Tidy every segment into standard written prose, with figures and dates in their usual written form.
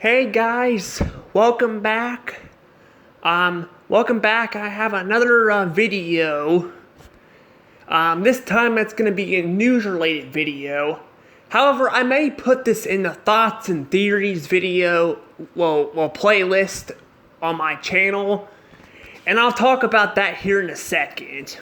Hey guys, welcome back. Welcome back. I have another video. This time it's going to be a news-related video. However, I may put this in the thoughts and theories video, playlist on my channel, and I'll talk about that here in a second.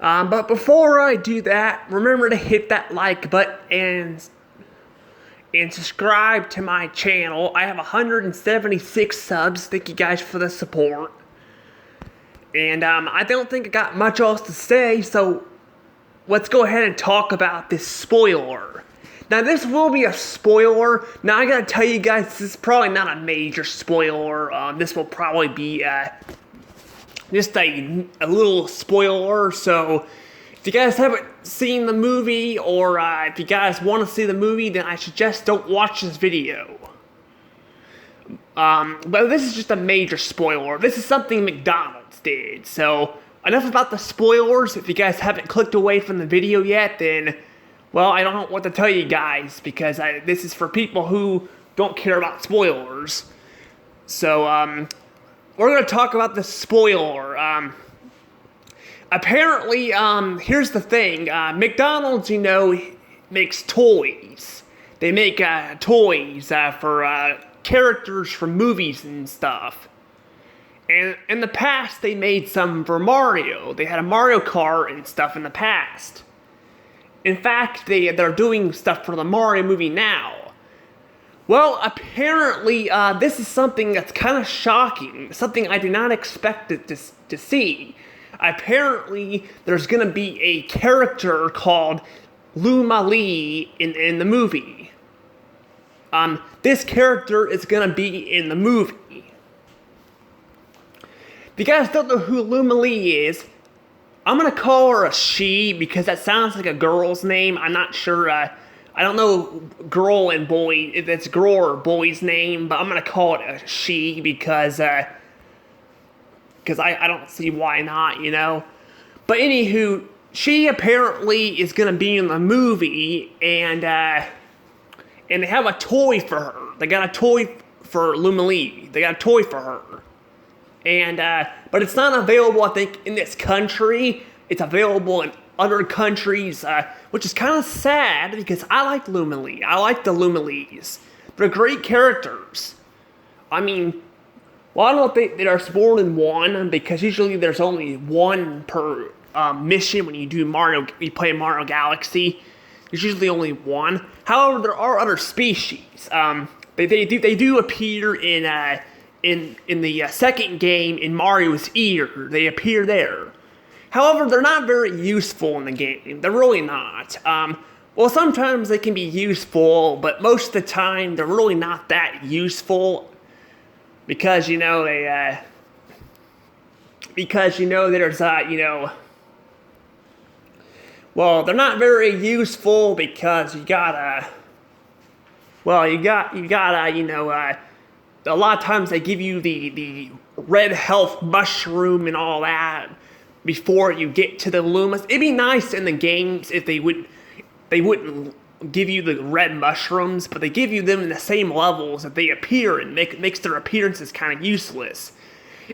But before I do that, remember to hit that like button and subscribe to my channel. I have 176 subs. Thank you guys for the support. And I don't think I got much else to say, so let's go ahead and talk about this spoiler. Now, this will be a spoiler. Now, I gotta tell you guys, this is probably not a major spoiler. This will probably be just a little spoiler. So if you guys haven't seen the movie, or if you guys want to see the movie, then I suggest don't watch this video. But this is just a major spoiler. This is something McDonald's did. So enough about the spoilers. If you guys haven't clicked away from the video yet, then, well, I don't know what to tell you guys, because this is for people who don't care about spoilers. So, we're going to talk about the spoiler. Apparently, here's the thing. McDonald's, makes toys. They make toys for characters from movies and stuff. And in the past, they made some for Mario. They had a Mario Kart and stuff in the past. In fact, they're doing stuff for the Mario movie now. Well, apparently, this is something that's kind of shocking. Something I did not expect to see. Apparently, there's going to be a character called Luma Lee in the movie. This character is going to be in the movie. If you guys don't know who Luma Lee is, I'm going to call her a she, because that sounds like a girl's name. I'm not sure. I don't know girl and boy, if it's girl or boy's name, but I'm going to call it a she because I don't see why not, But anywho, she apparently is going to be in the movie, and they have a toy for her. They got a toy for Luma Lee. They got a toy for her. And, but it's not available, I think, in this country. It's available in other countries, which is kind of sad, because I like Luma Lee. I like the Luma Lees. They're great characters. I mean, well, I don't think there's more than one, because usually there's only one per mission when you play Mario Galaxy. There's usually only one. However, there are other species. They do appear in the second game in Mario's ear. They appear there. However, they're not very useful in the game. They're really not. Well, sometimes they can be useful, but most of the time they're really not that useful, because there's well, they're not very useful because you gotta a lot of times they give you the red health mushroom and all that before you get to the Lumas. It'd be nice in the games if they wouldn't give you the red mushrooms, but they give you them in the same levels that they appear, and makes their appearances kind of useless.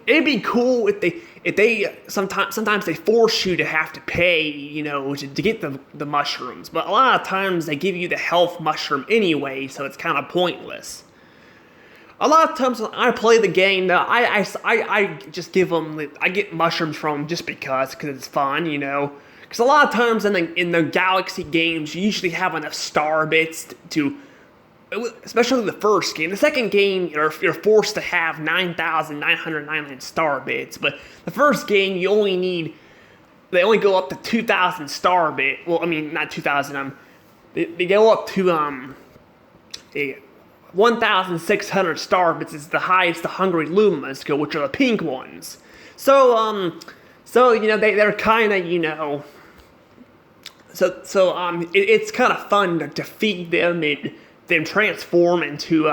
It'd be cool if they sometimes they force you to have to pay, to get the mushrooms. But a lot of times they give you the health mushroom anyway, so it's kind of pointless. A lot of times when I play the game, I just give them. I get mushrooms from them just because it's fun, Because a lot of times in the Galaxy games, you usually have enough star bits to, especially the first game. The second game, you're forced to have 9,999 star bits, but the first game they only go up to 2,000 star bit. Well, I mean not 2,000. They go up to 1,600 star bits is the highest the Hungry Lumas go, which are the pink ones. So they're kind of it's kind of fun to defeat them and them transform into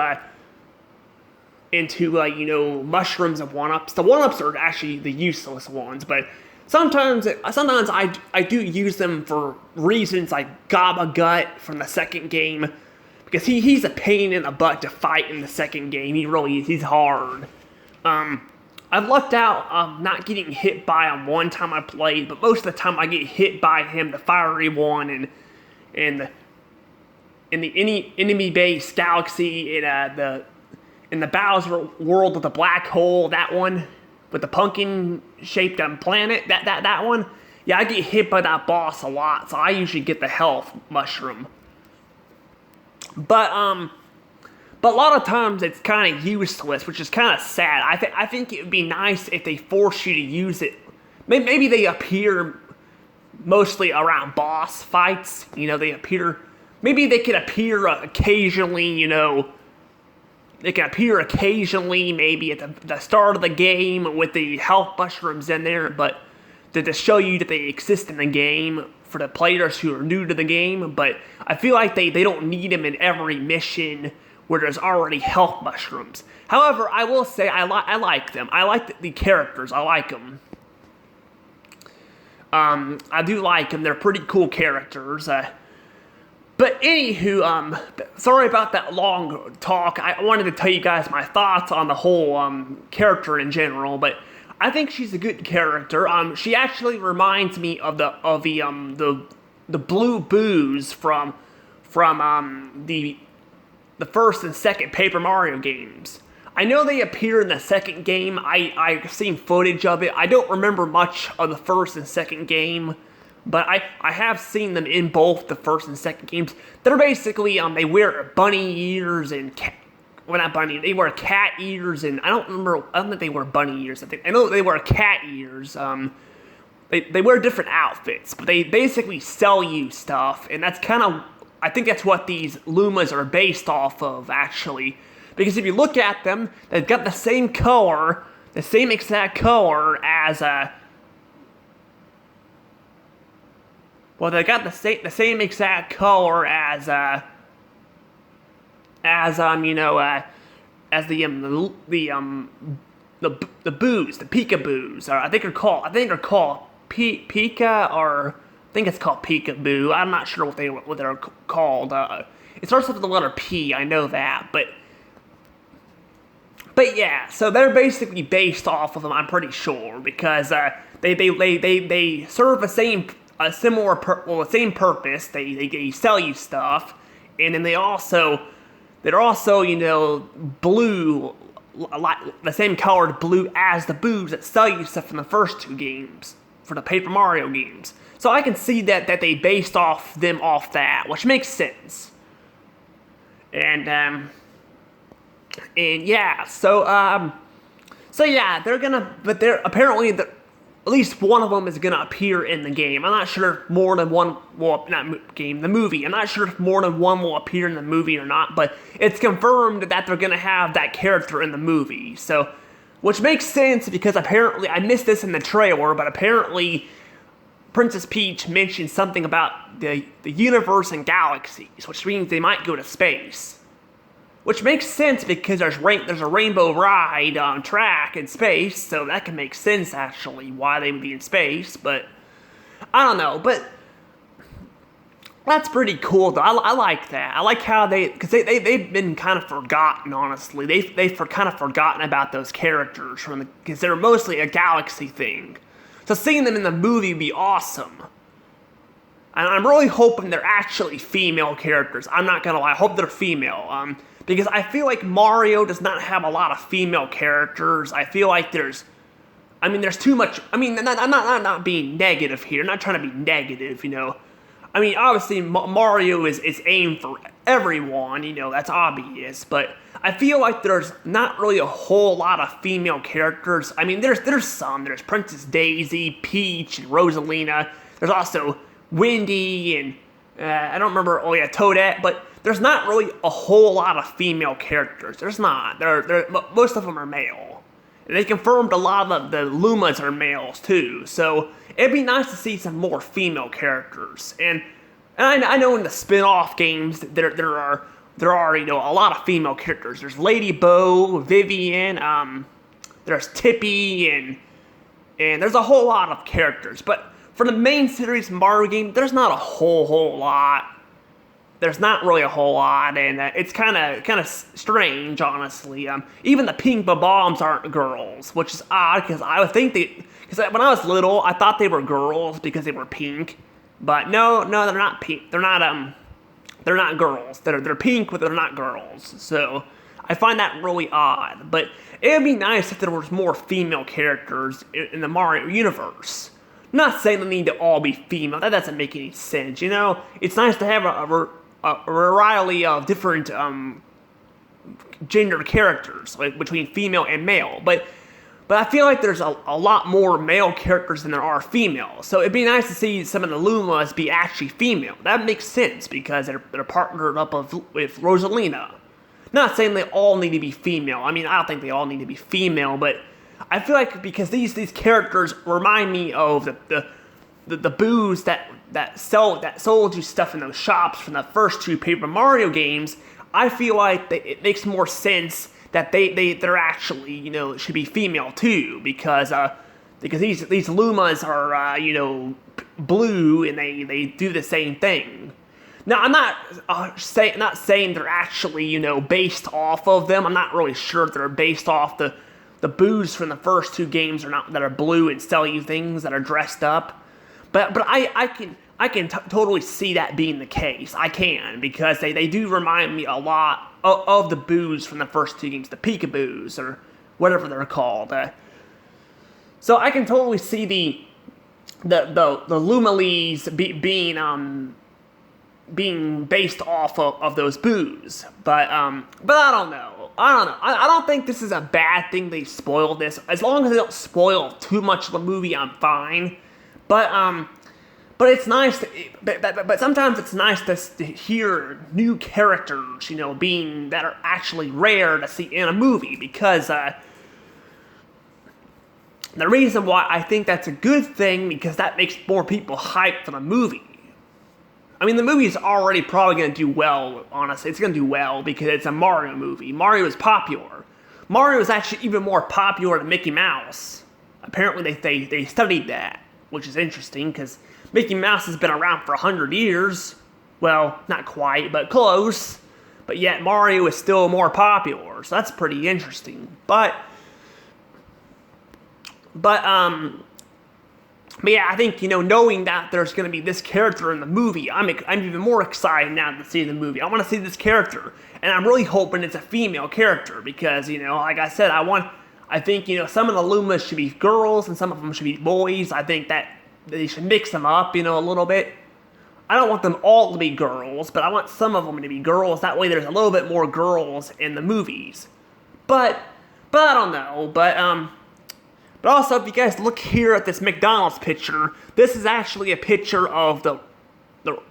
mushrooms of 1-ups. The 1-ups are actually the useless ones, but sometimes I do use them for reasons like Gaba Gut from the second game, because he's a pain in the butt to fight in the second game. He really is. He's hard. I've lucked out not getting hit by him one time I played, but most of the time I get hit by him, the fiery one, and in the enemy-based galaxy, in the Bowser world with the black hole, that one with the pumpkin-shaped planet, that one. Yeah, I get hit by that boss a lot, so I usually get the health mushroom. But a lot of times it's kind of useless, which is kind of sad. I think it would be nice if they force you to use it. Maybe they appear mostly around boss fights. They appear. Maybe they could appear occasionally. They can appear occasionally, maybe at the start of the game with the health mushrooms in there, but to show you that they exist in the game for the players who are new to the game. But I feel like they don't need them in every mission where there's already health mushrooms. However, I will say I like them. I like the characters. I like them. I do like them. They're pretty cool characters. But anywho, sorry about that long talk. I wanted to tell you guys my thoughts on the whole character in general, but I think she's a good character. She actually reminds me of the blue boos from the first and second Paper Mario games. I know they appear in the second game. I've seen footage of it. I don't remember much of the first and second game, but I have seen them in both the first and second games. They're basically, they wear bunny ears and they wear cat ears, and I don't think they wear bunny ears. I know they wear cat ears. They wear different outfits, but they basically sell you stuff, and that's kind of, I think that's what these Lumas are based off of, actually. Because if you look at them, they've got the same color, the same exact color as they got the same exact color as the boos, the peekaboos, or I think they're called Pika, or I think it's called peekaboo. I'm not sure what they're called. It starts with the letter P. I know that, but yeah. So they're basically based off of them. I'm pretty sure, because they serve the same same purpose. They sell you stuff, and then they're also blue, the same colored blue as the boos that sell you stuff in the first two games for the Paper Mario games. So I can see that they based them off that, which makes sense. And yeah, so yeah, they're apparently at least one of them is gonna appear in the game. I'm not sure if more than one the movie. I'm not sure if more than one will appear in the movie or not, but it's confirmed that they're gonna have that character in the movie. So, which makes sense, because apparently, I missed this in the trailer, but apparently Princess Peach mentioned something about the universe and galaxies, which means they might go to space. Which makes sense, because there's a rainbow ride on track in space, so that can make sense, actually, why they would be in space, but I don't know, but that's pretty cool, though. I like that. I like how because they've been kind of forgotten, honestly. They've kind of forgotten about those characters, because they're mostly a galaxy thing. So seeing them in the movie would be awesome. And I'm really hoping they're actually female characters. I'm not gonna lie, I hope they're female. Because I feel like Mario does not have a lot of female characters. I feel like there's too much. I'm not being negative here. I'm not trying to be negative, obviously Mario is aimed for everyone, that's obvious. But I feel like there's not really a whole lot of female characters. There's some. There's Princess Daisy, Peach, and Rosalina. There's also Wendy and I don't remember. Oh yeah, Toadette. But there's not really a whole lot of female characters. There's not. Most of them are male. And they confirmed a lot of the Lumas are males too. So it'd be nice to see some more female characters. And I know in the spin-off games there are a lot of female characters. There's Lady Bo, Vivian, there's Tippy, and and there's a whole lot of characters. But for the main series Mario game, there's not a whole lot. There's not really a whole lot, and it's kind of strange, honestly. Even the pink bombs aren't girls, which is odd because I would think because when I was little, I thought they were girls because they were pink, but no, they're not pink. They're not girls. They're pink, but they're not girls. So I find that really odd. But it would be nice if there was more female characters in the Mario universe. I'm not saying they need to all be female. That doesn't make any sense. You know, it's nice to have a variety of different gender characters, like between female and male. But I feel like there's a lot more male characters than there are female. So it'd be nice to see some of the Lumas be actually female. That makes sense because they're partnered up with Rosalina. Not saying they all need to be female. I mean, I don't think they all need to be female, but I feel like because these characters remind me of the boos that sold you stuff in those shops from the first two Paper Mario games, I feel like it makes more sense that they're actually, you know, should be female too, because these Lumas are blue and they do the same thing. Now I'm not saying they're actually, you know, based off of them. I'm not really sure if they're based off the boos from the first two games or not, that are blue and sell you things that are dressed up. But I can totally see that being the case. I can, because they do remind me a lot of the boos from the first two games, the peekaboos or whatever they're called. So I can totally see the Lumalees being based off of those boos. But I don't know. I don't think this is a bad thing they spoiled this. As long as they don't spoil too much of the movie, I'm fine. But it's nice. But sometimes it's nice to hear new characters, you know, that are actually rare to see in a movie. Because the reason why I think that's a good thing, because that makes more people hyped for the movie. I mean, the movie's already probably going to do well, honestly. It's going to do well because it's a Mario movie. Mario is popular. Mario is actually even more popular than Mickey Mouse. Apparently, they studied that, which is interesting because Mickey Mouse has been around for 100 years. Well, not quite, but close. But yet, Mario is still more popular, so that's pretty interesting. But yeah, I think, you know, knowing that there's going to be this character in the movie, I'm even more excited now to see the movie. I want to see this character, and I'm really hoping it's a female character because, you know, like I said, I think, you know, some of the Lumas should be girls and some of them should be boys. I think that they should mix them up, you know, a little bit. I don't want them all to be girls, but I want some of them to be girls. That way there's a little bit more girls in the movies. But I don't know, But also, if you guys look here at this McDonald's picture, this is actually a picture of the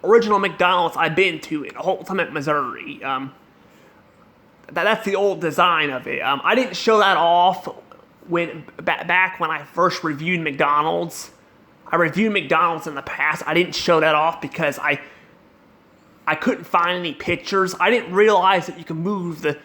original McDonald's I've been to in Ultimate, Missouri. That's the old design of it. I didn't show that off back when I first reviewed McDonald's. I reviewed McDonald's in the past. I didn't show that off because I couldn't find any pictures. I didn't realize that you can move the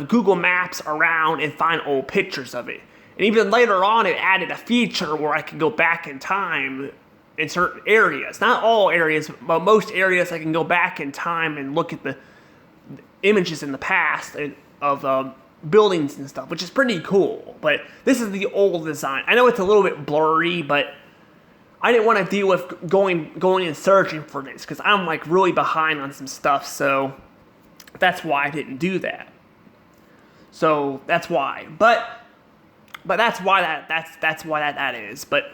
Google Maps around and find old pictures of it. And even later on, it added a feature where I could go back in time in certain areas. Not all areas, but most areas I can go back in time and look at the images in the past of buildings and stuff, which is pretty cool. But this is the old design. I know it's a little bit blurry, but I didn't want to deal with going and searching for this because I'm like really behind on some stuff, so that's why I didn't do that. So that's why, but that's why that is. But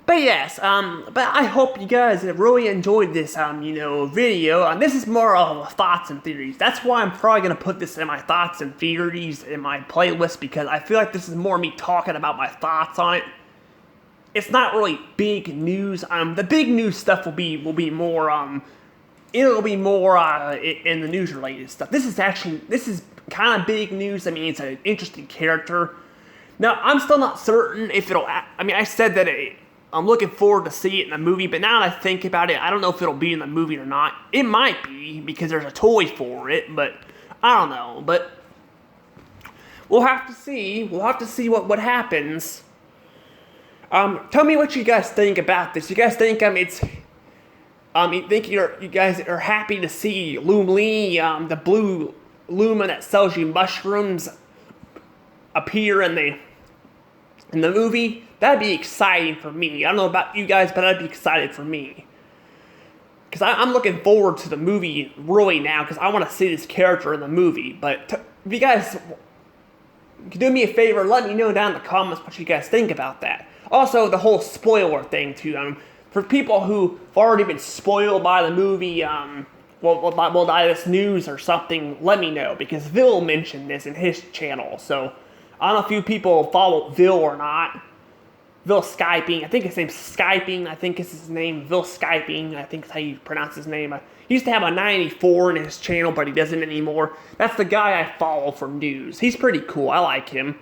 yes, but I hope you guys have really enjoyed this video. This is more of thoughts and theories. That's why I'm probably gonna put this in my thoughts and theories in my playlist, because I feel like this is more me talking about my thoughts on it. It's not really big news. The big news stuff will be more it'll be more in the news related stuff. This is kind of big news. I mean, it's an interesting character. Now, I'm still not certain if it'll... I mean, I said that I'm looking forward to see it in the movie, but now that I think about it, I don't know if it'll be in the movie or not. It might be, because there's a toy for it, but I don't know. But we'll have to see. We'll have to see what happens. Tell me what you guys think about this. You guys think you guys are happy to see Loom Lee, the blue Luma that sells you mushrooms, appear in the movie? That'd be exciting for me. I don't know about you guys, but that'd be excited for me. Because I'm looking forward to the movie really now, because I want to see this character in the movie. But if you guys can do me a favor, let me know down in the comments what you guys think about that. Also, the whole spoiler thing, too. For people who've already been spoiled by the movie, by this news or something, let me know. Because Vil mentioned this in his channel. So, I don't know if you people follow Vil or not. Vil Skyping, I think his name's Skyping, I think is his name, Vil Skyping, I think is how you pronounce his name. He used to have a 94 in his channel, but he doesn't anymore. That's the guy I follow for news. He's pretty cool, I like him.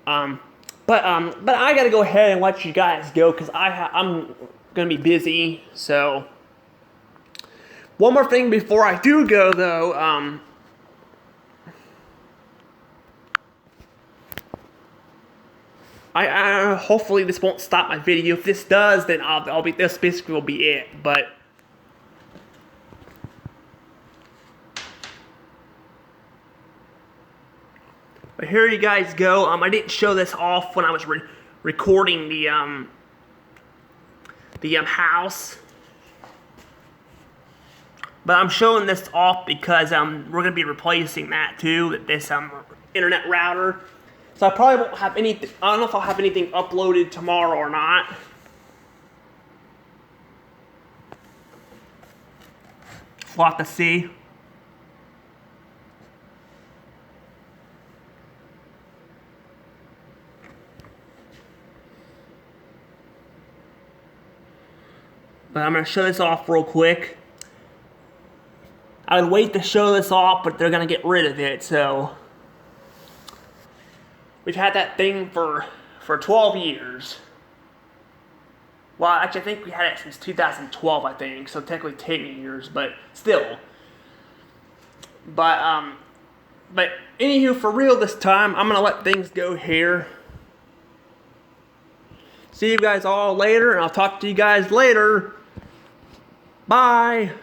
But I gotta go ahead and let you guys go, because I'm gonna be busy, so. One more thing before I do go, though, hopefully this won't stop my video. If this does, then this basically will be it. But here you guys go. I didn't show this off when I was recording the house, but I'm showing this off because we're gonna be replacing that too. This internet router. So I probably won't have anything, I don't know if I'll have anything uploaded tomorrow or not. We'll have to see. But I'm going to show this off real quick. I would wait to show this off, but they're going to get rid of it, so. We've had that thing for 12 years. Well, actually, I think we had it since 2012, I think. So technically 10 years, but still. But anywho, for real this time, I'm gonna let things go here. See you guys all later, and I'll talk to you guys later. Bye.